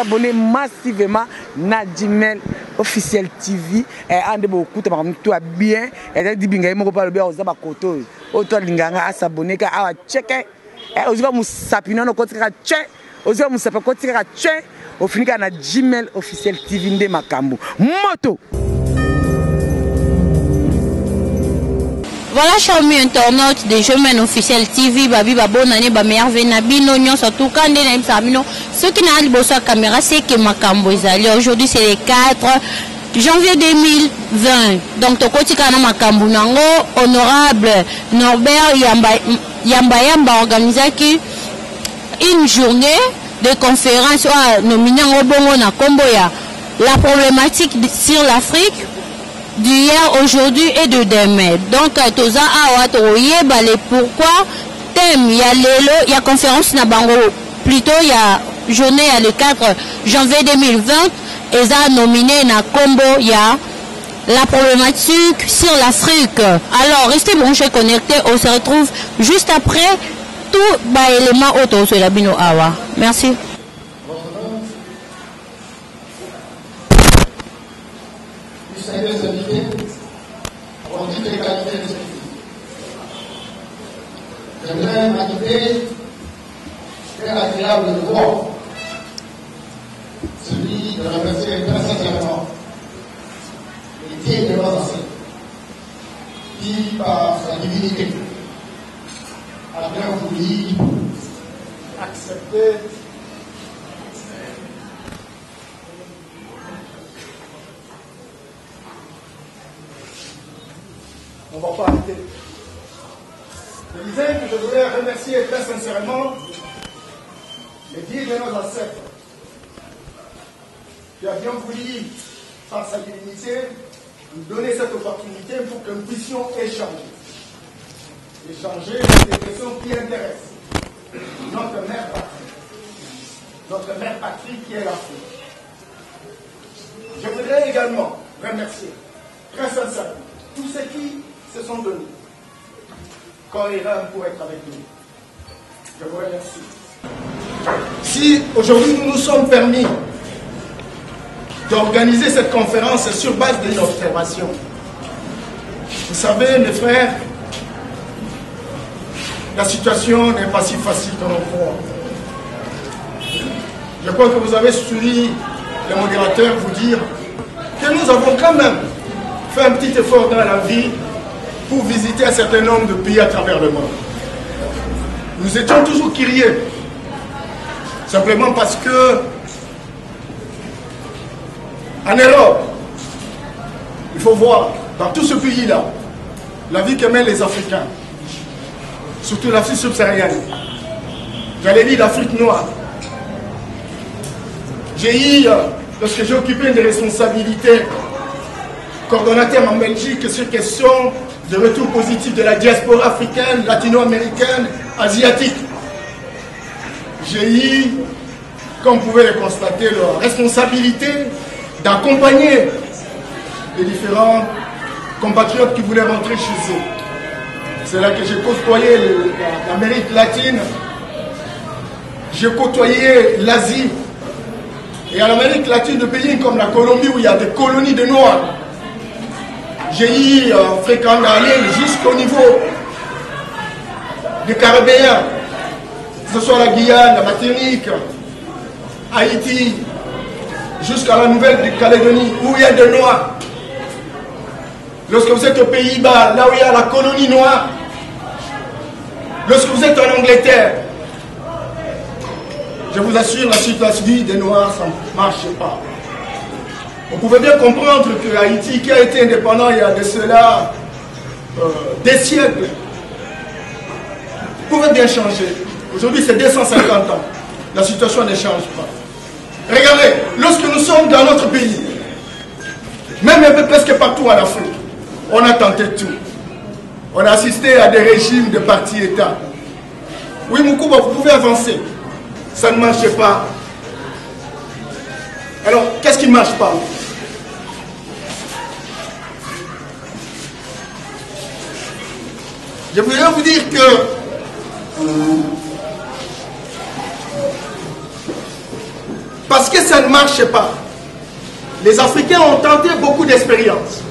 s'abonner massivement na Jimel officiel TV et ande beaucoup de tout bien et dit binga mo pas le bien aux abakoto auto linganga à s'abonner ka a checker et aux va musapina no kotika check aux va musapa kotika check au finika na Jimel officiel TV nde makambo moto. Voilà, chers amis internautes de Jimel officiel TV, babi babonane ba merveille na bino nyon surtout quand on est samino ce qui n'a pas de caméra c'est que makambo ezali aujourd'hui c'est le 4 janvier 2020 donc to kotika na makambo nango honorable Norbert Yamba organisé une journée de conférence nominé en bongo na kombo ya la problématique sur l'Afrique d'hier, aujourd'hui et de demain. Donc, toza awa toyeba le pourquoi thème il y a lelo, il y a conférence na bango plutôt il y a journée le 4 janvier 2020 et ça nominé na combo il y a la problématique sur l'Afrique. Alors, restez branchés connectés, on se retrouve juste après tout bah élément auto sur la bino awa. Merci. Les invités ont dit les qualités de ce pays. J'aimerais m'inviter très agréable de voir celui de remercier très sincèrement les dieux de nos ancêtres qui, par sa divinité, a bien voulu accepter on ne va pas arrêter. Je disais que je voulais remercier très sincèrement les dieux de nos ancêtres qui a bien voulu, par sa divinité, nous donner cette opportunité pour que nous puissions échanger. Échanger sur des questions qui intéressent notre mère patrie. Notre mère patrie qui est l'Afrique. Je voudrais également remercier très sincèrement tous ceux qui se sont donnés corps et âme pour être avec nous. Je vous remercie. Si aujourd'hui nous nous sommes permis d'organiser cette conférence sur base d'une observation, vous savez mes frères, la situation n'est pas si facile que l'on croit. Je crois que vous avez suivi les modérateurs vous dire que nous avons quand même fait un petit effort dans la vie pour visiter un certain nombre de pays à travers le monde. Nous étions toujours curieux, simplement parce que en Europe, il faut voir dans tout ce pays-là la vie que mènent les Africains, surtout l'Afrique subsaharienne. J'allais dire l'Afrique noire. J'ai eu, lorsque j'ai occupé des responsabilités, coordonnateur en Belgique sur question de retour positif de la diaspora africaine, latino-américaine, asiatique. J'ai eu, comme vous pouvez le constater, la responsabilité d'accompagner les différents compatriotes qui voulaient rentrer chez eux. C'est là que j'ai côtoyé l'Amérique latine, j'ai côtoyé l'Asie, et en Amérique latine, de pays comme la Colombie où il y a des colonies de Noirs. J'ai eu fréquent d'aller jusqu'au niveau des Caribéens, que ce soit la Guyane, la Martinique, Haïti, jusqu'à la Nouvelle-Calédonie, où il y a des Noirs. Lorsque vous êtes aux Pays-Bas, là où il y a la colonie noire, lorsque vous êtes en Angleterre, je vous assure, la situation des Noirs, ça ne marche pas. Vous pouvez bien comprendre que Haïti, qui a été indépendant il y a de cela des siècles, pouvait bien changer. Aujourd'hui, c'est 250 ans. La situation ne change pas. Regardez, lorsque nous sommes dans notre pays, même un peu presque partout en Afrique, on a tenté tout. On a assisté à des régimes de partis-États. Oui, Moukouba, vous pouvez avancer. Ça ne marche pas. Alors, qu'est-ce qui ne marche pas? Je voudrais vous dire que parce que ça ne marche pas. Les Africains ont tenté beaucoup d'expériences.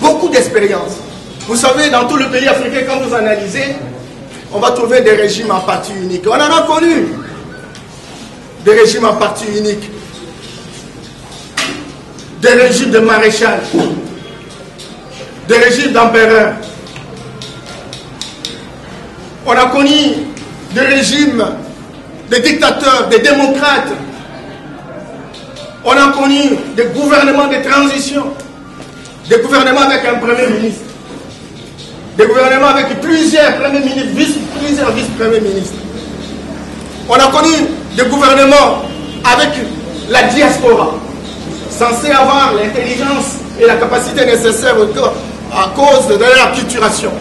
Beaucoup d'expériences. Vous savez, dans tout le pays africain, quand vous analysez, on va trouver des régimes en parti unique. On en a connu des régimes en parti unique. Des régimes de maréchal. Des régimes d'empereurs. On a connu des régimes de dictateurs, des démocrates. On a connu des gouvernements de transition. Des gouvernements avec un premier ministre. Des gouvernements avec plusieurs premiers ministres, plusieurs vice-premiers ministres. On a connu des gouvernements avec la diaspora, censés avoir l'intelligence et la capacité nécessaire à cause de leur acculturation.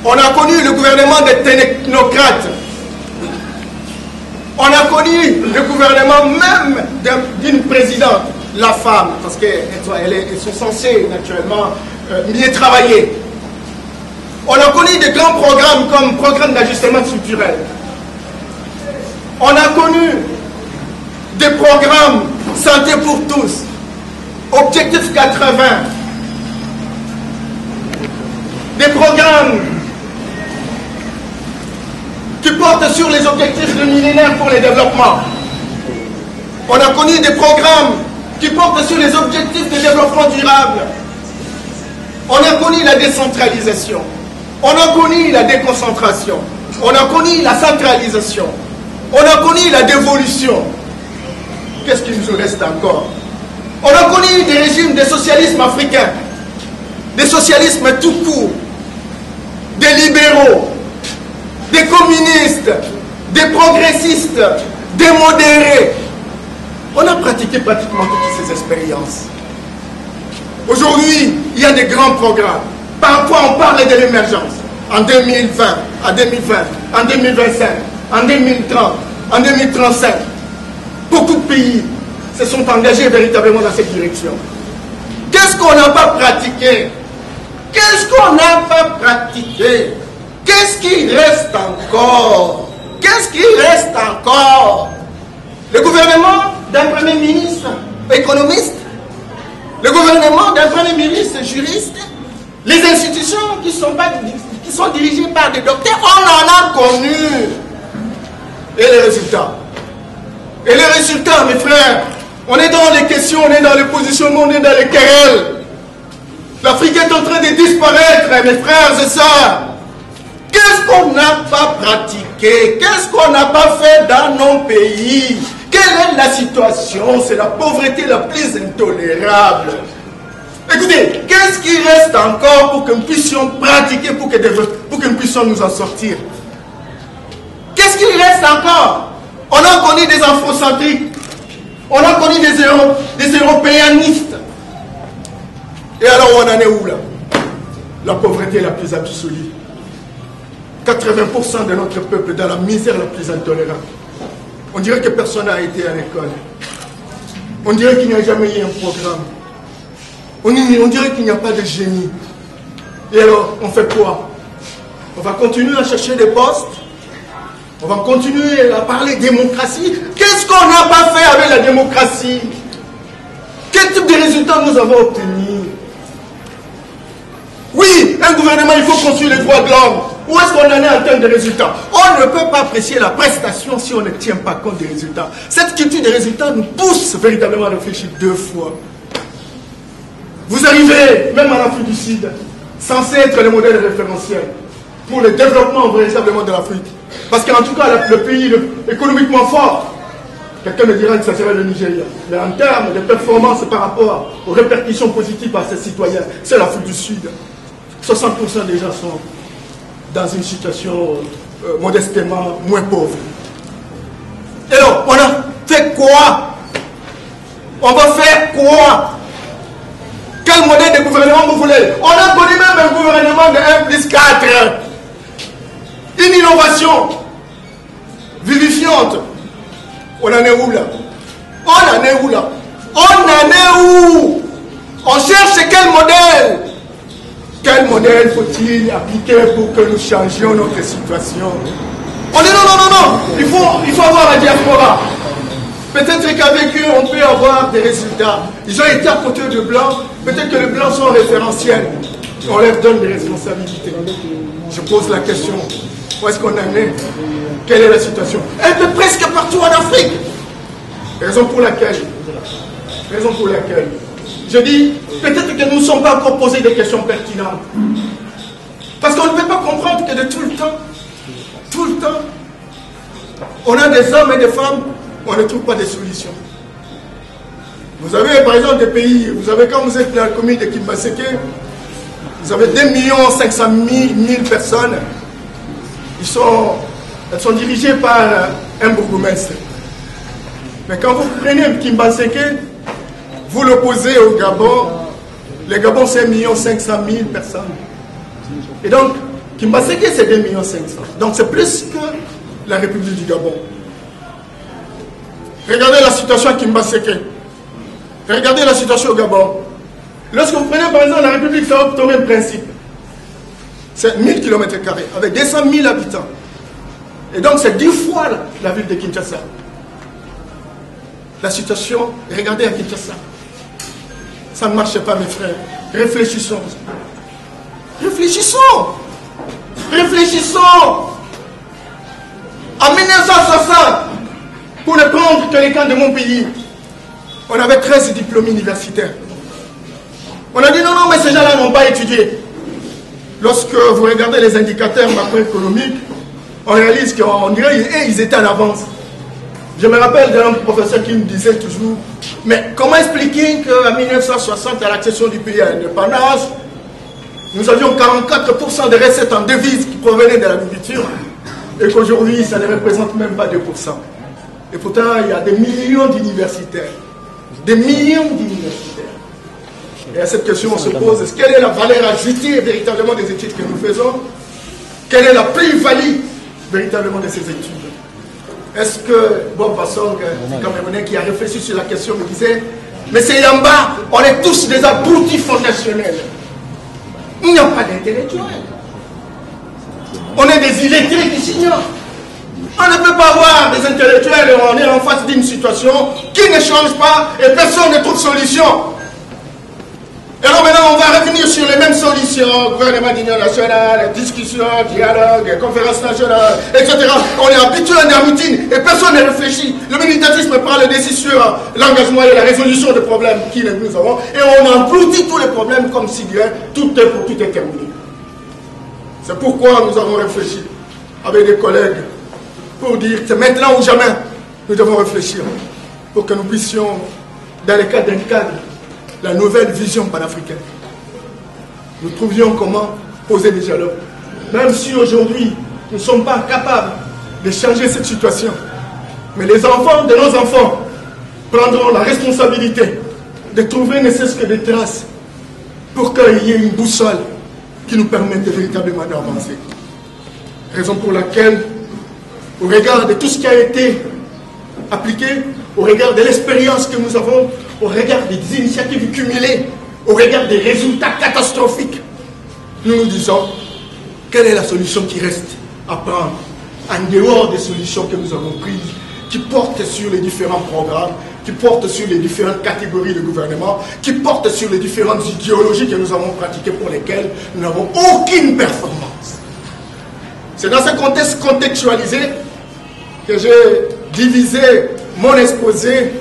On a connu le gouvernement des technocrates. On a connu le gouvernement même d'une présidente, la femme, parce qu'elles sont censées naturellement mieux travailler. On a connu des grands programmes comme programme d'ajustement structurel. On a connu des programmes santé pour tous, objectif 80, des programmes qui portent sur les objectifs de millénaire pour le développement. On a connu des programmes qui portent sur les objectifs de développement durable. On a connu la décentralisation. On a connu la déconcentration. On a connu la centralisation. On a connu la dévolution. Qu'est-ce qu'il nous reste encore? On a connu des régimes de socialisme africain, des socialismes tout court, des libéraux, des communistes, des progressistes, des modérés. On a pratiqué pratiquement toutes ces expériences. Aujourd'hui, il y a des grands programmes. Parfois, on parle de l'émergence. En 2020, en 2020, en 2025, en 2030, en 2035. Beaucoup de pays se sont engagés véritablement dans cette direction. Qu'est-ce qu'on n'a pas pratiqué? Qu'est-ce qu'on n'a pas pratiqué? Qu'est-ce qui reste encore? Qu'est-ce qui reste encore? Le gouvernement d'un premier ministre économiste, le gouvernement d'un premier ministre juriste, les institutions qui sont dirigées par des docteurs, on en a connu. Et les résultats? Et les résultats, mes frères, on est dans les questions, on est dans les positionnements, on est dans les querelles. L'Afrique est en train de disparaître, mes frères et sœurs. Qu'est-ce qu'on n'a pas pratiqué? Qu'est-ce qu'on n'a pas fait dans nos pays? Quelle est la situation? C'est la pauvreté la plus intolérable. Écoutez, qu'est-ce qui reste encore pour que nous puissions pratiquer, pour que nous puissions nous en sortir? Qu'est-ce qui reste encore? On a connu des afrocentriques, on a connu des européanistes. Et alors on en est où là? La pauvreté la plus absolue. 80% de notre peuple dans la misère la plus intolérable. On dirait que personne n'a été à l'école. On dirait qu'il n'y a jamais eu un programme. On dirait qu'il n'y a pas de génie. Et alors, on fait quoi? On va continuer à chercher des postes. On va continuer à parler démocratie. Qu'est-ce qu'on n'a pas fait avec la démocratie? Quel type de résultats nous avons obtenus? Oui, un gouvernement, il faut construire les droits de l'homme. Où est-ce qu'on en est en termes de résultats? On ne peut pas apprécier la prestation si on ne tient pas compte des résultats. Cette culture des résultats nous pousse véritablement à réfléchir deux fois. Vous arrivez, même en Afrique du Sud, censé être le modèle référentiel pour le développement véritablement de l'Afrique. Parce qu'en tout cas, le pays économiquement fort, quelqu'un me dira que ça serait le Nigeria. Mais en termes de performance par rapport aux répercussions positives à ses citoyens, c'est l'Afrique du Sud. 60% des gens sont dans une situation modestement moins pauvre. Et alors, on a fait quoi? On va faire quoi? Quel modèle de gouvernement vous voulez? On a connu même un gouvernement de 1+4. Une innovation vivifiante. On en est où là? On en est où là? On en est où? On cherche quel modèle? Quel modèle faut-il appliquer pour que nous changions notre situation? On dit non, il faut avoir la diaspora. Peut-être qu'avec eux, on peut avoir des résultats. Ils ont été à côté de Blancs, peut-être que les Blancs sont référentiels. On leur donne des responsabilités. Je pose la question, où est-ce qu'on en est? Quelle est la situation? Un peu presque partout en Afrique. Raison pour laquelle, je dis, peut-être que nous ne sommes pas encore posés des questions pertinentes. Parce qu'on ne peut pas comprendre que de tout le temps, on a des hommes et des femmes, on ne trouve pas de solutions. Vous avez par exemple des pays, quand vous êtes dans la commune de Kimbaseke, vous avez 2 500 000 personnes, elles sont dirigées par un bourgmestre. Mais quand vous prenez Kimbaseke, vous l'opposez au Gabon, le Gabon c'est 1 500 000 personnes. Et donc, Kimbaseke c'est 2 500 000. Donc c'est plus que la République du Gabon. Regardez la situation à Kimbaseke. Regardez la situation au Gabon. Lorsque vous prenez par exemple la République, ça a au même principe. C'est 1000 km², avec 200 000 habitants. Et donc c'est 10 fois la ville de Kinshasa. La situation, regardez à Kinshasa. Ça ne marche pas mes frères. Réfléchissons. En 1960, pour ne prendre que les camps de mon pays, on avait 13 diplômes universitaires. On a dit non, mais ces gens-là n'ont pas étudié. Lorsque vous regardez les indicateurs macroéconomiques, on réalise qu'on dirait qu'ils étaient en avance. Je me rappelle d'un professeur qui me disait toujours, mais comment expliquer qu'en 1960, à l'accession du pays à l'indépendance, nous avions 44% de recettes en devises qui provenaient de la nourriture, et qu'aujourd'hui, ça ne représente même pas 2%. Et pourtant, il y a des millions d'universitaires. Des millions d'universitaires. Et à cette question, on se pose, quelle est la valeur ajoutée véritablement des études que nous faisons? Quelle est la plus-value véritablement de ces études? Est-ce que Bob Bassong, Camerounais qui a réfléchi sur la question, me disait, mais c'est en bas, on est tous des abrutis fondationnels. Il n'y a pas d'intellectuels. On est des illettrés qui s'ignorent. On ne peut pas avoir des intellectuels et on est en face d'une situation qui ne change pas et personne ne trouve solution. Et alors maintenant on va revenir sur les mêmes solutions, gouvernement d'union nationale, discussion, dialogue, conférence nationale, etc. On est habitué à la routine et personne ne réfléchit. Le militarisme parle dessus sur l'engagement et la résolution des problèmes qui nous avons et on engloutit tous les problèmes comme si tout est terminé. C'est pourquoi nous avons réfléchi avec des collègues pour dire que maintenant ou jamais nous devons réfléchir pour que nous puissions, dans le cadre d'un cadre, la nouvelle vision panafricaine, nous trouvions comment poser des dialogues. Même si aujourd'hui nous ne sommes pas capables de changer cette situation, mais les enfants de nos enfants prendront la responsabilité de trouver ne serait-ce que des traces pour qu'il y ait une boussole qui nous permette de véritablement d'avancer. Raison pour laquelle, au regard de tout ce qui a été appliqué, au regard de l'expérience que nous avons, au regard des initiatives cumulées, au regard des résultats catastrophiques, nous nous disons, quelle est la solution qui reste à prendre en dehors des solutions que nous avons prises, qui portent sur les différents programmes, qui portent sur les différentes catégories de gouvernement, qui portent sur les différentes idéologies que nous avons pratiquées pour lesquelles nous n'avons aucune performance. C'est dans ce contexte contextualisé que j'ai divisé mon exposé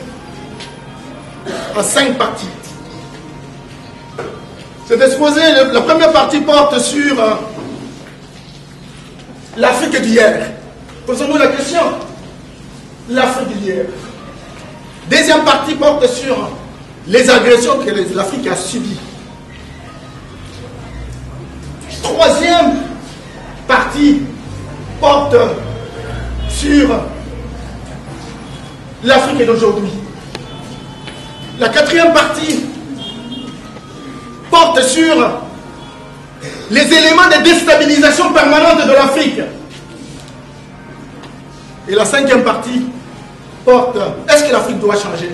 en 5 parties. Cet exposé, la première partie porte sur l'Afrique d'hier. Posons-nous la question. L'Afrique d'hier. Deuxième partie porte sur les agressions que l'Afrique a subies. Troisième partie porte sur l'Afrique d'aujourd'hui. La quatrième partie porte sur les éléments de déstabilisation permanente de l'Afrique. Et la cinquième partie porte, est-ce que l'Afrique doit changer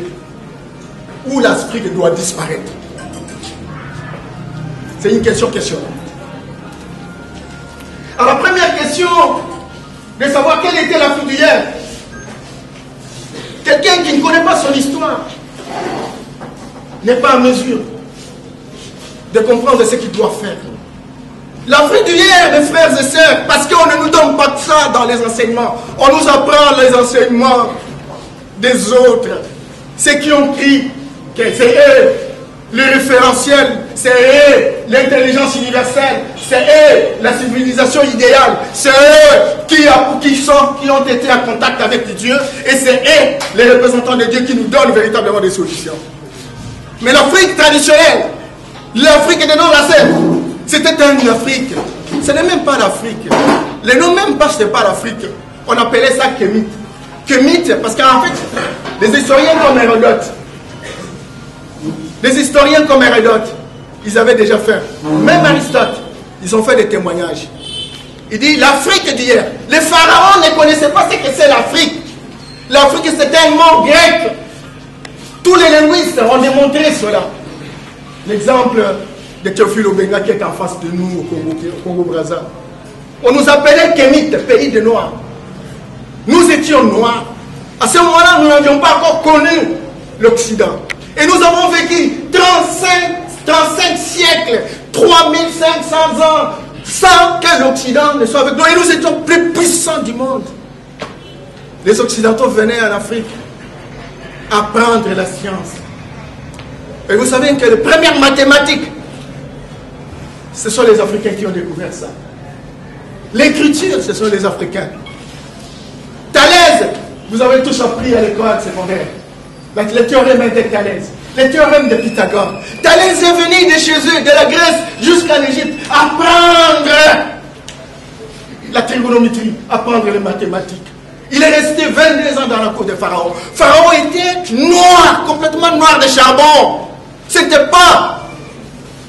ou l'Afrique doit disparaître? C'est une question questionnante. Alors la première question de savoir quelle était l'Afrique d'hier. Quelqu'un qui ne connaît pas son histoire n'est pas en mesure de comprendre ce qu'il doit faire. L'Afrique d'hier, mes frères et sœurs, parce qu'on ne nous donne pas ça dans les enseignements. On nous apprend les enseignements des autres. Ceux qui ont pris, c'est eux le référentiel, c'est eux l'intelligence universelle, c'est eux la civilisation idéale, c'est eux qui ont été en contact avec Dieu, et c'est eux les représentants de Dieu qui nous donnent véritablement des solutions. Mais l'Afrique traditionnelle, l'Afrique de nos racines, c'était une Afrique. Ce n'est même pas l'Afrique. Le nom même pas, ce n'est pas l'Afrique. On appelait ça Kémite. Kémite, parce qu'en fait, les historiens comme Hérodote, ils avaient déjà fait. Même Aristote, ils ont fait des témoignages. Il dit l'Afrique d'hier. Les pharaons ne connaissaient pas ce que c'est l'Afrique. L'Afrique, c'était un mot grec. Tous les linguistes ont démontré cela. L'exemple de Théophile Obenga qui est en face de nous au Congo-Brazza. On nous appelait Kémite, pays de Noirs. Nous étions noirs. À ce moment-là, nous n'avions pas encore connu l'Occident. Et nous avons vécu 35 siècles, 3500 ans, sans que l'Occident ne soit avec nous. Et nous étions plus puissants du monde. Les Occidentaux venaient en Afrique apprendre la science. Et vous savez que les premières mathématiques, ce sont les Africains qui ont découvert ça. L'écriture, ce sont les Africains. Thalès, vous avez tous appris à l'école secondaire. Les théorèmes de Thalès, les théorèmes de Pythagore. Thalès est venu de chez eux, de la Grèce jusqu'à l'Égypte, apprendre la trigonométrie, apprendre les mathématiques. Il est resté 22 ans dans la cour de Pharaon. Pharaon était noir, complètement noir de charbon. Ce n'était pas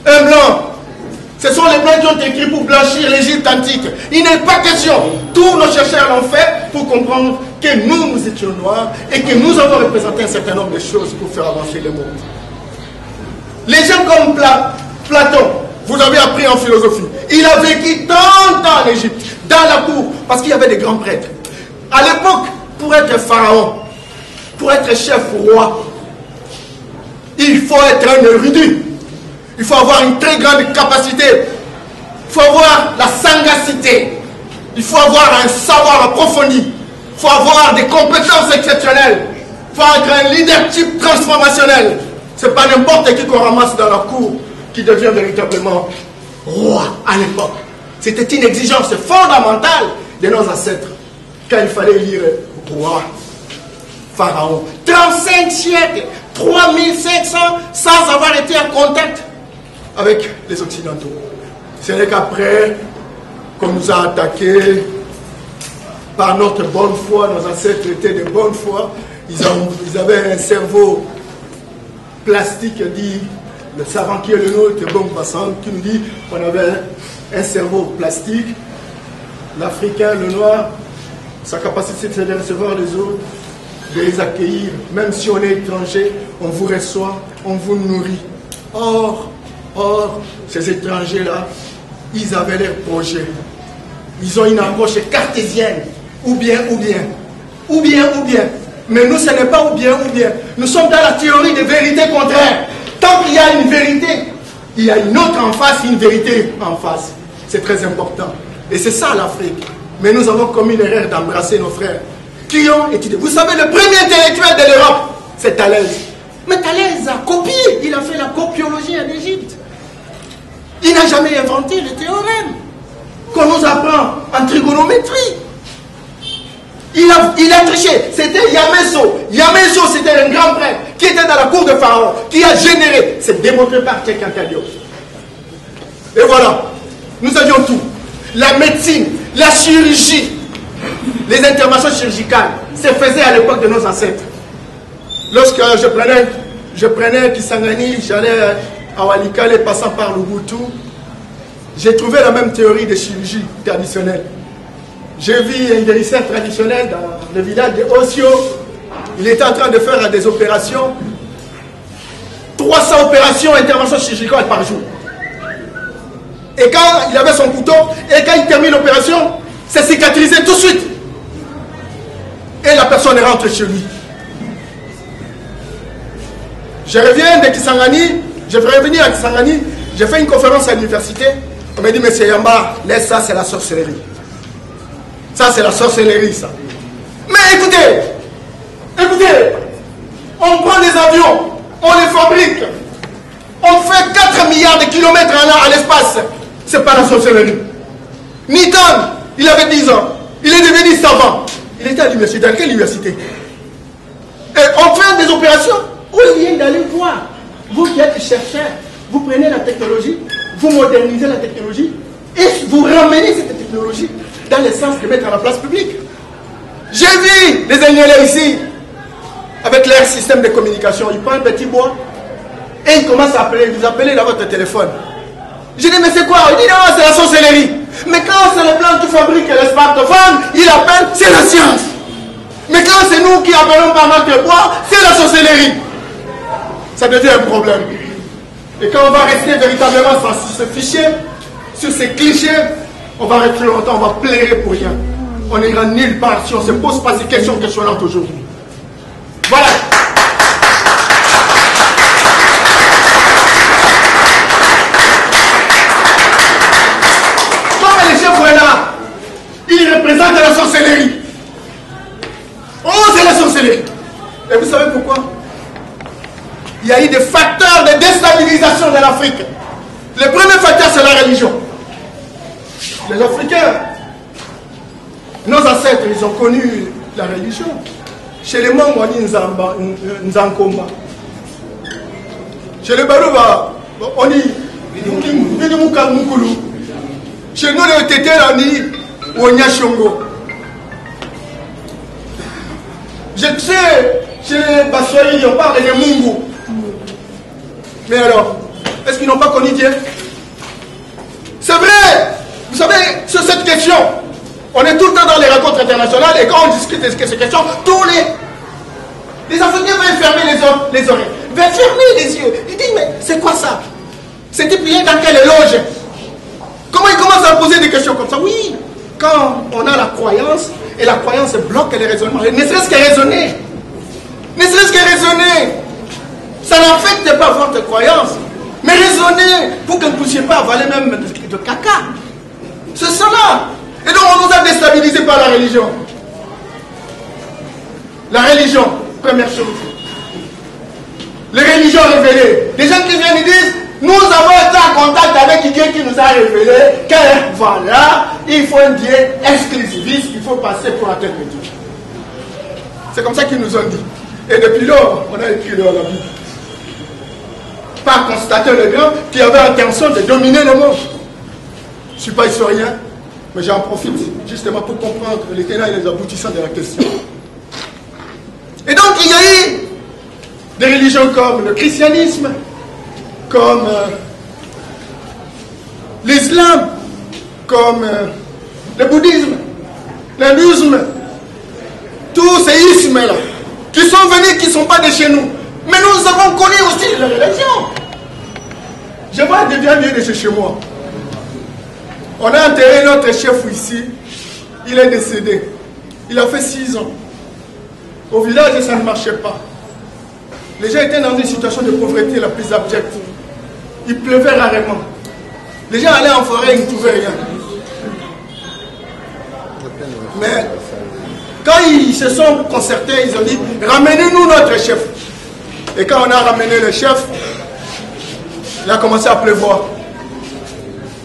un blanc. Ce sont les blancs qui ont écrit pour blanchir l'Égypte antique. Il n'est pas question. Tous nos chercheurs l'ont fait pour comprendre que nous étions noirs et que nous avons représenté un certain nombre de choses pour faire avancer le monde. Les gens comme Platon, vous avez appris en philosophie, il a vécu tant en Égypte, dans la cour, parce qu'il y avait des grands prêtres. À l'époque, pour être pharaon, pour être chef roi, il faut être un érudit. Il faut avoir une très grande capacité. Il faut avoir la sagacité. Il faut avoir un savoir approfondi. Il faut avoir des compétences exceptionnelles. Il faut être un leadership transformationnel. Ce n'est pas n'importe qui qu'on ramasse dans la cour qui devient véritablement roi à l'époque. C'était une exigence fondamentale de nos ancêtres. Quand il fallait lire roi, pharaon. 35 siècles, 3500 sans avoir été en contact avec les Occidentaux. Ce n'est qu'après qu'on nous a attaqués par notre bonne foi, nos ancêtres étaient de bonne foi, ils avaient un cerveau plastique, dit le savant qui est le nôtre, bon passant, qui nous dit qu'on avait un cerveau plastique, l'Africain, le Noir, sa capacité de recevoir les autres, de les accueillir, même si on est étranger, on vous reçoit, on vous nourrit. Or, ces étrangers-là, ils avaient leurs projets. Ils ont une approche cartésienne. Ou bien. Mais nous, ce n'est pas ou bien. Nous sommes dans la théorie des vérités contraires. Tant qu'il y a une vérité, il y a une autre en face, une vérité en face. C'est très important. Et c'est ça l'Afrique. Mais nous avons commis l'erreur d'embrasser nos frères qui ont étudié. Vous savez, le premier intellectuel de l'Europe, c'est Thalès. Mais Thalès a copié. Il a fait la copiologie en Égypte. Il n'a jamais inventé le théorème qu'on nous apprend en trigonométrie. Il a triché. C'était Yameso. Yameso, c'était un grand prêtre qui était dans la cour de Pharaon, qui a généré. C'est démontré par Tchekantadio. Et voilà. Nous avions tout. La médecine, la chirurgie, les interventions chirurgicales se faisaient à l'époque de nos ancêtres. Lorsque je prenais Kisangani, j'allais à Walikale, passant par Lubutu, j'ai trouvé la même théorie de chirurgie traditionnelle. J'ai vu un guérisseur traditionnel dans le village de Osio. Il était en train de faire des opérations, 300 opérations, interventions chirurgicales par jour. Et quand il avait son couteau, et quand il termine l'opération, c'est cicatrisé tout de suite. la personne rentre chez lui. Je reviens de Kisangani, je vais revenir à Kisangani, j'ai fait une conférence à l'université. On m'a dit, monsieur Yamba, laisse ça, c'est la sorcellerie. Ça, c'est la sorcellerie, ça. Mais écoutez, on prend des avions, on les fabrique, on fait 4 milliards de kilomètres en an à l'espace. C'est pas la sorcellerie. Newton, il avait 10 ans, il est devenu savant. Il était à l'université. Dans quelle université? Et on fait des opérations. Au lieu d'aller voir, vous qui êtes chercheur, vous prenez la technologie, vous modernisez la technologie et vous ramenez cette technologie dans le sens de mettre à la place publique. J'ai vu les ingénieurs ici, avec leur système de communication, ils prennent un petit bois et ils commencent à appeler, vous appelez dans votre téléphone. J'ai dit, mais c'est quoi? Il dit, non, c'est la sorcellerie. Mais quand c'est le blanc qui fabrique les smartphones, il appelle, c'est la science. Mais quand c'est nous qui appelons par notre bois, c'est la sorcellerie. Ça devient un problème. Et quand on va rester véritablement sur ce fichier, sur ces clichés, on va rester longtemps, on va pleurer pour rien. On n'ira nulle part si on ne se pose pas ces questions questionnantes aujourd'hui. Voilà. Comme les chefs là, ils représentent la sorcellerie. Oh, c'est la sorcellerie. Et vous savez pourquoi? Il y a eu des facteurs de déstabilisation de l'Afrique. Le premier facteur, c'est la religion. Les Africains, nos ancêtres, ils ont connu la religion. Chez les Mongos, on dit Nzankomba. Chez les Barouba, on dit Mukulu. Chez nous, les Tétés, on dit Onyashongo. Je sais, chez les Bassoyi, on parle de Mungu. Mais alors, est-ce qu'ils n'ont pas connu Dieu? C'est vrai. Vous savez, sur cette question, on est tout le temps dans les rencontres internationales et quand on discute de ces questions, tous les Africains veulent fermer les oreilles, veulent fermer les yeux. Ils disent, mais c'est quoi ça? C'était plié dans quelle loge? Comment ils commencent à poser des questions comme ça? Oui, quand on a la croyance, et la croyance bloque les raisonnements. Ne serait-ce que raisonner. Ne serait-ce que raisonner. Ça n'affecte pas votre croyance. Mais raisonnez pour que vous ne puissiez pas avaler même de caca. C'est cela. Et donc on nous a déstabilisés par la religion. La religion, première chose. Les religions révélées. Les gens qui viennent et disent, nous avons été en contact avec Dieu qui nous a révélé que voilà, il faut un Dieu exclusiviste, il faut passer pour un tel Dieu. C'est comme ça qu'ils nous ont dit. Et depuis lors, on a écrit dans la Bible. Par constater le grand qui avait l'intention de dominer le monde. Je ne suis pas historien, mais j'en profite justement pour comprendre les tenants et les aboutissants de la question. Et donc il y a eu des religions comme le christianisme, comme l'islam, comme le bouddhisme, l'hindouisme, tous ces ismes-là, qui sont venus, qui ne sont pas de chez nous. Mais nous avons connu aussi la religion. Je vois des bien de chez moi. On a enterré notre chef ici. Il est décédé. Il a fait 6 ans. Au village, ça ne marchait pas. Les gens étaient dans une situation de pauvreté la plus abjecte. Il pleuvait rarement. Les gens allaient en forêt, ils ne trouvaient rien. Mais quand ils se sont concertés, ils ont dit, ramenez-nous notre chef. Et quand on a ramené le chef, il a commencé à pleuvoir.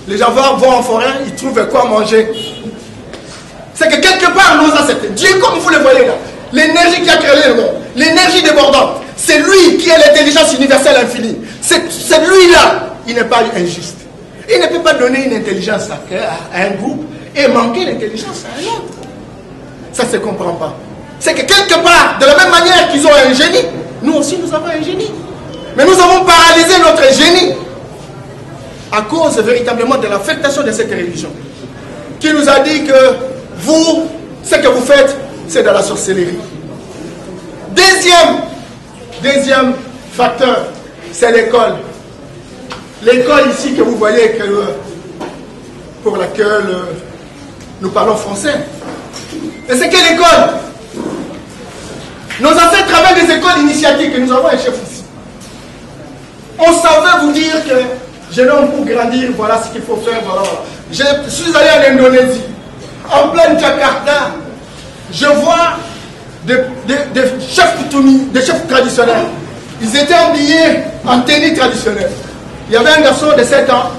Les gens vont en forêt, ils trouvent quoi manger. C'est que quelque part, nous avons cette Dieu, comme vous le voyez là, l'énergie qui a créé le monde, l'énergie débordante, c'est lui qui est l'intelligence universelle infinie. C'est lui-là, il n'est pas injuste. Il ne peut pas donner une intelligence à un groupe et manquer l'intelligence à un autre. Ça ne se comprend pas. C'est que quelque part, de la même manière qu'ils ont un génie, nous aussi nous avons un génie. Mais nous avons paralysé notre génie à cause véritablement de l'affectation de cette religion qui nous a dit que vous, ce que vous faites, c'est de la sorcellerie. Deuxième facteur, c'est l'école. L'école ici que vous voyez, pour laquelle nous parlons français. Et c'est quelle école? Nos ancêtres avaient des écoles initiatiques et nous avons un chef ici. On savait vous dire que jeune homme pour grandir, voilà ce qu'il faut faire. Voilà. Je suis allé en Indonésie, en pleine Jakarta. Je vois des chefs coutumiers, des chefs traditionnels. Ils étaient habillés en tenue traditionnelle. Il y avait un garçon de 7 ans,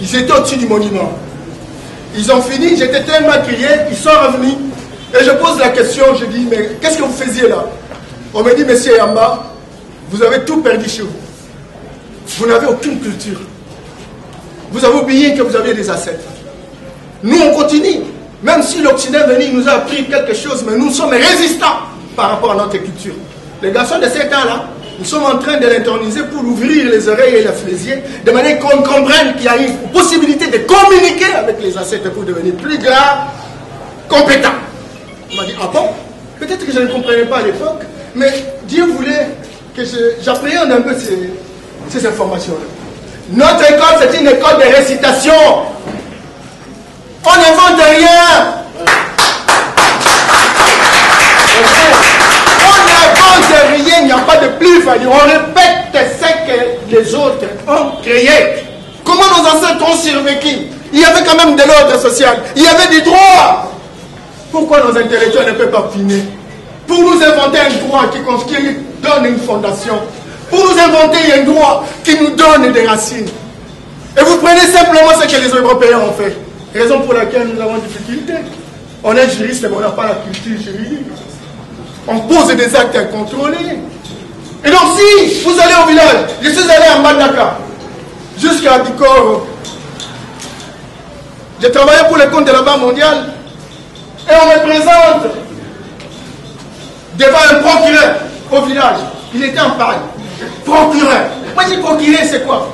ils étaient au-dessus du monument. Ils ont fini, j'étais tellement crié, ils sont revenus. Et je pose la question, je dis, mais qu'est-ce que vous faisiez là? On me dit, monsieur Yamba, vous avez tout perdu chez vous. Vous n'avez aucune culture. Vous avez oublié que vous aviez des ancêtres. Nous, on continue. Même si l'Occident est venu, il nous a appris quelque chose, mais nous sommes résistants par rapport à notre culture. Les garçons de 7 ans là, nous sommes en train de l'interniser pour ouvrir les oreilles et les yeux, de manière qu'on comprenne qu'il y a une possibilité de communiquer avec les ancêtres pour devenir plus grands, compétents. On m'a dit, ah bon? Peut-être que je ne comprenais pas à l'époque, mais Dieu voulait que j'appréhende un peu ces informations-là. Notre école, c'est une école de récitation. On n'invente rien. On n'invente rien, il n'y a pas de plus-value. On répète ce que les autres ont créé. Comment nos ancêtres ont survécu? Il y avait quand même de l'ordre social. Il y avait des droits. Pourquoi nos intellectuels ne peuvent pas finir? Pour nous inventer un droit qui donne une fondation. Pour nous inventer un droit qui nous donne des racines. Et vous prenez simplement ce que les Européens ont fait. Raison pour laquelle nous avons des difficultés. On est juriste, mais on n'a pas la culture juridique. On pose des actes incontrôlés. Et donc si vous allez au village, je suis allé à Mandaka, jusqu'à Dikoro. J'ai travaillé pour le compte de la Banque mondiale. Et on me présente devant un procureur au village. Il était en paille. Procureur. Moi je dis procureur, c'est quoi?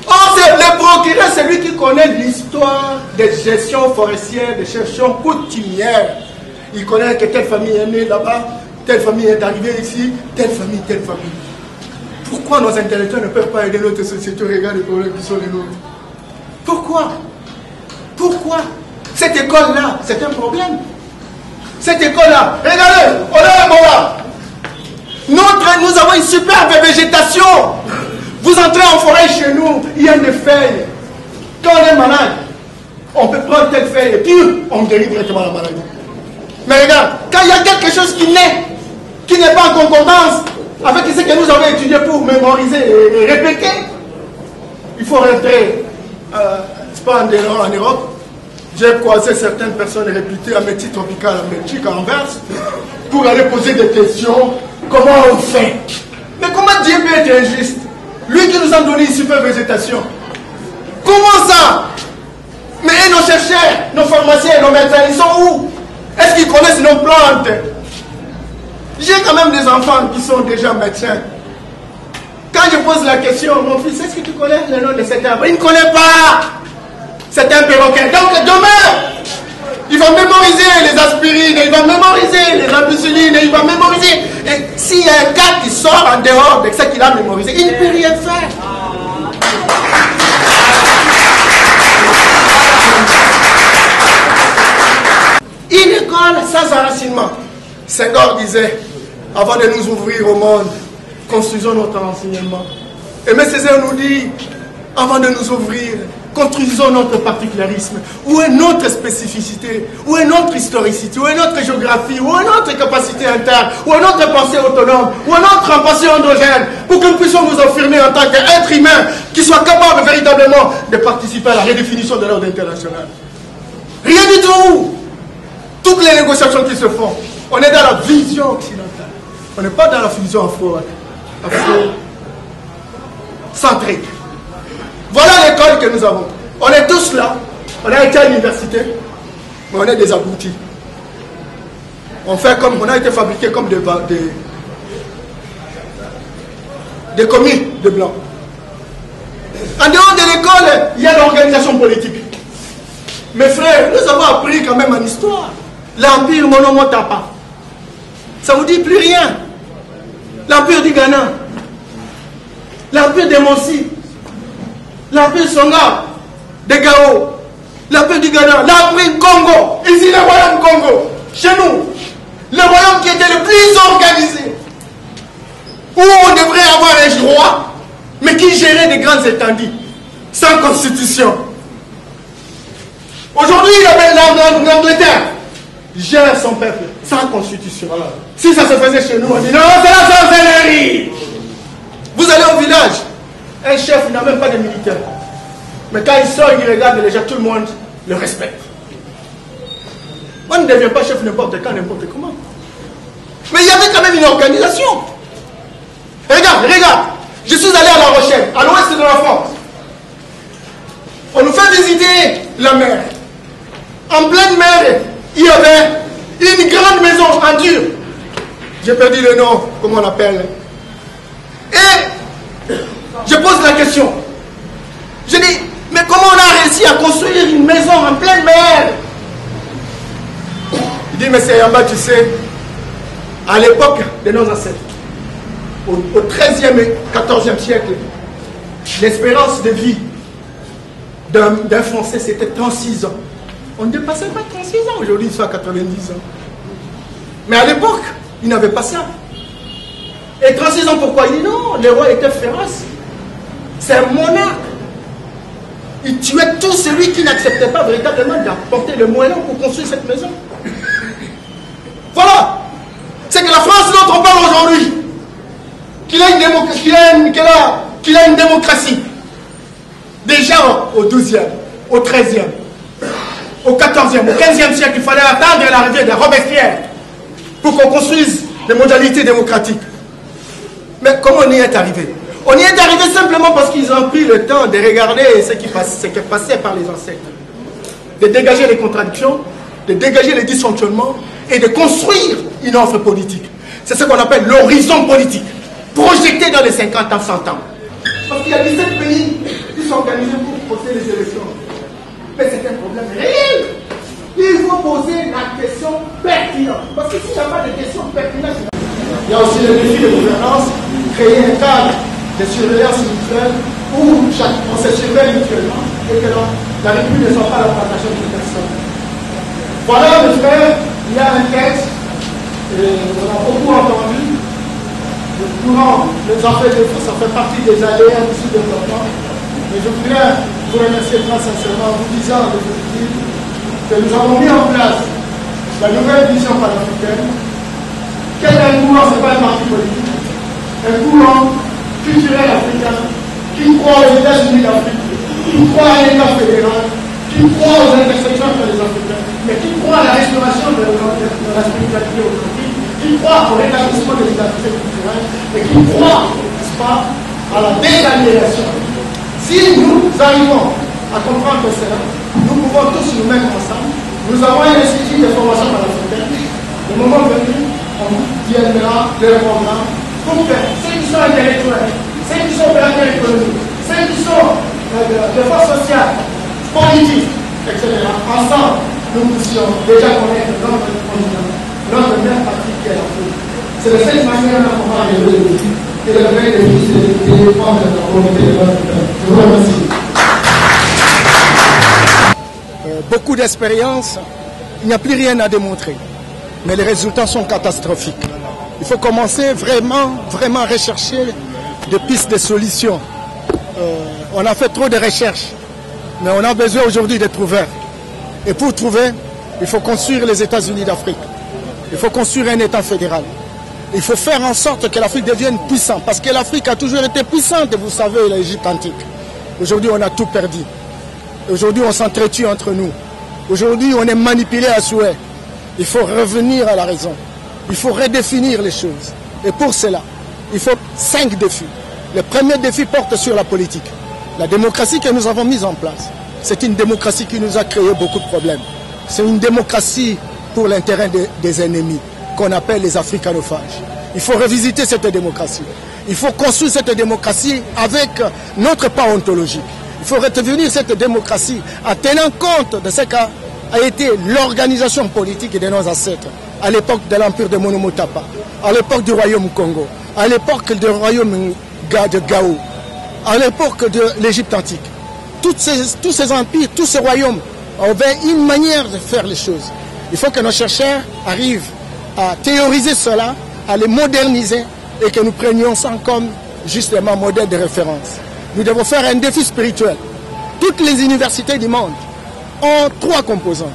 Oh, le procureur, c'est lui qui connaît l'histoire des gestions forestières, des gestions coutumières. Il connaît que telle famille est née là-bas, telle famille est arrivée ici, telle famille, telle famille. Pourquoi nos intellectuels ne peuvent pas aider notre société au regard des problèmes qui sont les nôtres? Pourquoi? Pourquoi? Cette école-là, c'est un problème. Cette école-là, regardez, on est à Mola. Nous avons une superbe végétation. Vous entrez en forêt chez nous, il y a des feuilles. Quand on est malade, on peut prendre telle feuille et puis on guérit directement la maladie. Mais regarde, quand il y a quelque chose qui n'est pas en concordance avec ce que nous avons étudié pour mémoriser et répéter, il faut rentrer en Europe. J'ai croisé certaines personnes réputées à métier tropical en Belgique, en Anvers, pour aller poser des questions. Comment on fait? Mais comment Dieu peut être injuste? Lui qui nous a donné une super végétation. Comment ça? Mais nos chercheurs, nos pharmaciens, nos médecins, ils sont où? Est-ce qu'ils connaissent nos plantes? J'ai quand même des enfants qui sont déjà médecins. Quand je pose la question, mon fils, est-ce que tu connais le nom de cet arbre? Il ne connaît pas. C'est un perroquet. Donc demain, il va mémoriser les aspirines, il va mémoriser les ampicillines, il va mémoriser. Et s'il y a un gars qui sort en dehors de ce qu'il a mémorisé, il ne peut rien faire. Une école sans enracinement. Senghor disait, avant de nous ouvrir au monde, construisons notre enseignement. Et M. Césaire nous dit, avant de nous ouvrir, construisons notre particularisme. Où est notre spécificité? Où est notre historicité? Où est notre géographie? Où est notre capacité interne? Où est notre pensée autonome? Où est notre pensée endogène? Pour que nous puissions nous affirmer en tant qu'être humain qui soit capable véritablement de participer à la redéfinition de l'ordre international. Rien du tout. Toutes les négociations qui se font, on est dans la vision occidentale. On n'est pas dans la vision afro-centrique. Voilà l'école que nous avons. On est tous là. On a été à l'université, mais on est des aboutis. On fait comme, on a été fabriqués comme des commis de blancs. En dehors de l'école, il y a l'organisation politique. Mes frères, nous avons appris quand même en histoire. L'empire Monomotapa. Ça ne vous dit plus rien. L'empire du Ghana. L'empire des Mossi. L'empire Songa. Des Gao. L'empire du Ghana. L'empire Congo. Ici, le royaume Congo. Chez nous. Le royaume qui était le plus organisé, où on devrait avoir un roi, mais qui gérait des grandes étendues, sans constitution. Aujourd'hui, l'Angleterre gère son peuple sans constitution. Voilà. Si ça se faisait chez nous, on dit non, c'est la sorcellerie. Vous allez au village, un chef n'a même pas de militaire. Mais quand il sort, il regarde déjà, tout le monde le respecte. On ne devient pas chef n'importe quand, n'importe comment. Mais il y avait quand même une organisation. Regarde, regarde. Je suis allé à La Rochelle, à l'ouest de la France. On nous fait visiter la mer. En pleine mer, il y avait une grande maison en dur. J'ai perdu le nom, comment on l'appelle. Et je pose la question. Je dis, mais comment on a réussi à construire une maison en pleine mer? Il dit, mais c'est en bas, tu sais, à l'époque de nos ancêtres, au 13e et 14e siècle, l'espérance de vie d'un Français, c'était 36 ans. On ne dépassait pas 36 ans. Aujourd'hui, ils sont à 90 ans. Mais à l'époque, ils n'avaient pas ça. Et 36 ans, pourquoi? Il dit non, le roi était féroce. C'est un monarque. Il tuait tout celui qui n'acceptait pas véritablement d'apporter le moyen pour construire cette maison. Voilà. C'est que la France dont on parle aujourd'hui, qu'il a une démocratie. Déjà au 12e, au 13e, au 14e, au 15e siècle, il fallait attendre l'arrivée de Robespierre pour qu'on construise des modalités démocratiques. Mais comment on y est arrivé? On y est arrivé simplement parce qu'ils ont pris le temps de regarder ce qui passait par les ancêtres, de dégager les contradictions, de dégager les dysfonctionnements et de construire une offre politique. C'est ce qu'on appelle l'horizon politique, projeté dans les 50 ans, 100 ans. Parce qu'il y a 17 pays qui sont organisés pour poser les élections. Mais c'est un problème réel. Il faut poser la question pertinente. Parce que s'il n'y a pas de question pertinente, il y a aussi le défi de gouvernance, créer un cadre de surveillance mutuelle où on se surveille mutuellement et que la République ne soit pas la plantation de personne. Voilà, mes frères, il y a un texte, et on a beaucoup entendu. Le courant, les affaires de France, ça fait partie des aléas du sous-développement. Mais je voudrais vous remercier très sincèrement en vous disant que nous avons mis en place la nouvelle vision panafricaine. Quel est un courant? Ce n'est pas un parti politique. Un courant culturel africain qui croit aux États-Unis d'Afrique, qui croit à l'État fédéral, qui croit aux intersections entre les Africains, mais qui croit à la restauration de la spiritualité aujourd'hui, qui croit au rétablissement des identités culturelles et qui croit, n'est-ce pas, à la désaliénation. Si nous arrivons à comprendre cela, nous pouvons tous nous mettre ensemble. Nous avons un institut de formation panafricaine. Le moment venu, on viendra le programme pour que ceux qui sont intellectuels, ceux qui sont opérateurs économiques, ceux qui sont de force sociale, politique, etc., ensemble, nous puissions déjà connaître notre continent, notre même partie qui est l'Afrique. C'est de cette manière qu'on va relever le défi. Et le vrai défi, c'est de défendre la communauté de notre pays. Je vous remercie. Beaucoup d'expérience, il n'y a plus rien à démontrer. Mais les résultats sont catastrophiques. Il faut commencer vraiment à rechercher des pistes de solutions. On a fait trop de recherches, mais on a besoin aujourd'hui de trouver. Et pour trouver, il faut construire les États-Unis d'Afrique. Il faut construire un État fédéral. Il faut faire en sorte que l'Afrique devienne puissante. Parce que l'Afrique a toujours été puissante, vous savez, l'Égypte antique. Aujourd'hui, on a tout perdu. Aujourd'hui, on s'entretue entre nous. Aujourd'hui, on est manipulé à souhait. Il faut revenir à la raison. Il faut redéfinir les choses. Et pour cela, il faut 5 défis. Le premier défi porte sur la politique. La démocratie que nous avons mise en place, c'est une démocratie qui nous a créé beaucoup de problèmes. C'est une démocratie pour l'intérêt des ennemis, qu'on appelle les africanophages. Il faut revisiter cette démocratie. Il faut construire cette démocratie avec notre pas ontologique. Il faut retenir cette démocratie en tenant compte de ce qu'a été l'organisation politique de nos ancêtres à l'époque de l'empire de Monomotapa, à l'époque du royaume Congo, à l'époque du royaume de Gao, à l'époque de l'Égypte antique. Tous ces empires, tous ces royaumes avaient une manière de faire les choses. Il faut que nos chercheurs arrivent à théoriser cela, à les moderniser et que nous prenions ça comme justement modèle de référence. Nous devons faire un défi spirituel. Toutes les universités du monde ont 3 composantes.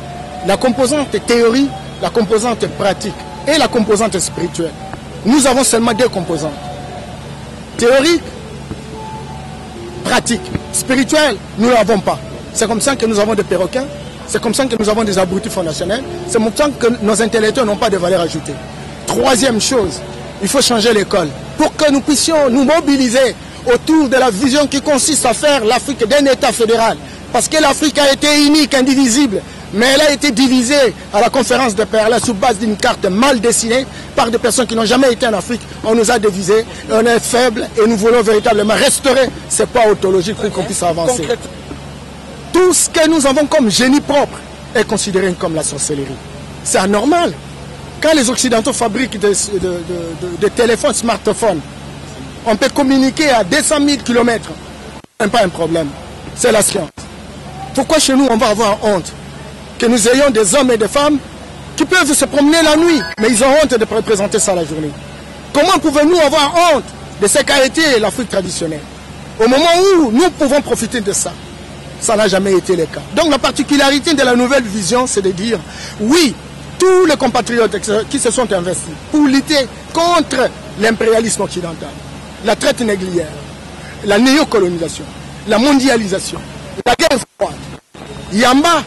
La composante théorie, la composante pratique et la composante spirituelle. Nous avons seulement 2 composantes. Théorique, pratique. Spirituelle, nous ne l'avons pas. C'est comme ça que nous avons des perroquets, c'est comme ça que nous avons des abrutis fondationnels, c'est comme ça que nos intellectuels n'ont pas de valeur ajoutée. 3e chose, il faut changer l'école pour que nous puissions nous mobiliser autour de la vision qui consiste à faire l'Afrique d'un État fédéral. Parce que l'Afrique a été unique, indivisible, mais elle a été divisée à la conférence de Perla sous base d'une carte mal dessinée par des personnes qui n'ont jamais été en Afrique. On nous a divisés, on est faible et nous voulons véritablement restaurer ces poids autologiques pour qu'on puisse avancer. Tout ce que nous avons comme génie propre est considéré comme la sorcellerie. C'est anormal. Quand les Occidentaux fabriquent des téléphones, smartphones, on peut communiquer à 200 000 km. Ce n'est pas un problème. C'est la science. Pourquoi chez nous on va avoir honte que nous ayons des hommes et des femmes qui peuvent se promener la nuit, mais ils ont honte de représenter ça la journée? Comment pouvons-nous avoir honte de ce qu'a été l'Afrique traditionnelle? Au moment où nous pouvons profiter de ça, ça n'a jamais été le cas. Donc la particularité de la nouvelle vision, c'est de dire, oui, tous les compatriotes qui se sont investis pour lutter contre l'impérialisme occidental, la traite négrière, la néocolonisation, la mondialisation, la guerre froide. Yamba,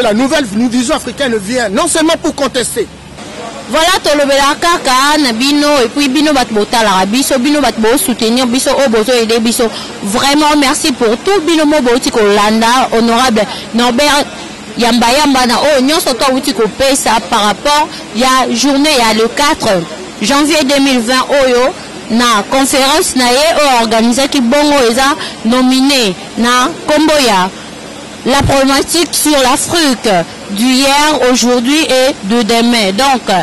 la nouvelle vision africaine vient non seulement pour contester. Voilà, tolobela kaka na bino et puis bino bat botala biso bino bat bo soutenir biso o bozo aider biso. Vraiment merci pour tout bino mo boti ko landa honorable Norbert Yamba na o nyonso to wuti ko pesa par rapport ya journée ya le 4 janvier 2020 oyo na conférence na ye organisé ki bongo eza nominé na Komboya. La problématique sur l'Afrique d'hier, aujourd'hui et de demain. Donc,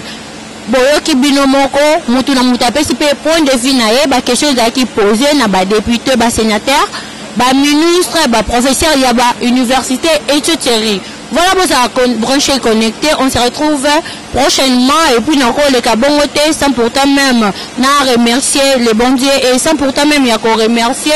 boyoki binomoko, mutu na mutape si pe point de vue na ye, ba question qui posé na ba député, ba sénateur, ba ministre, ba professeur, ya ba université etc. Voilà, vous avez branché connecté. On se retrouve prochainement et puis encore le cabongote sans pourtant même na remercier les bons dieux et sans pourtant même y a qu'on remercier.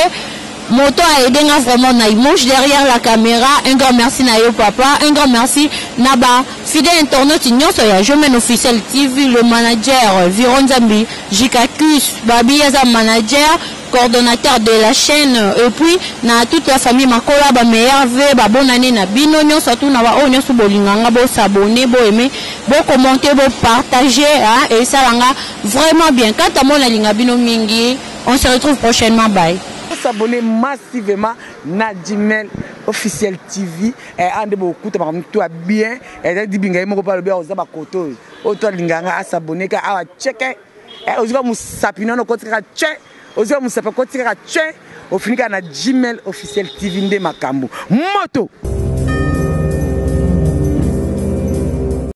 Moto a aidé vraiment na image derrière la caméra. Un grand merci na yo papa, un grand merci naba fidèle internaute nyonso ya Jomène Officiel TV, le manager Viron Zambi, Jikakus, Babi Yaza manager, coordonnateur de la chaîne et puis na toute la famille Makola ba meilleur vœu ba bonne année na bino nyonso tout na ba o nyonso bolinganga bo s'abonner, bo aimer, bo commenter, bo partager hein, et ça langa vraiment bien. Quand à mon linga bino mingi, on se retrouve prochainement, bye. S'abonner massivement na Jimel Officiel TV et ande beaucoup de tout bien et dit binga mo pas le bien aux abakoto auto linganga à s'abonner ka a checker et aux va musapino no kotika check aux va musapa kotika check au fini ka na Jimel Officiel TV nde makambo moto.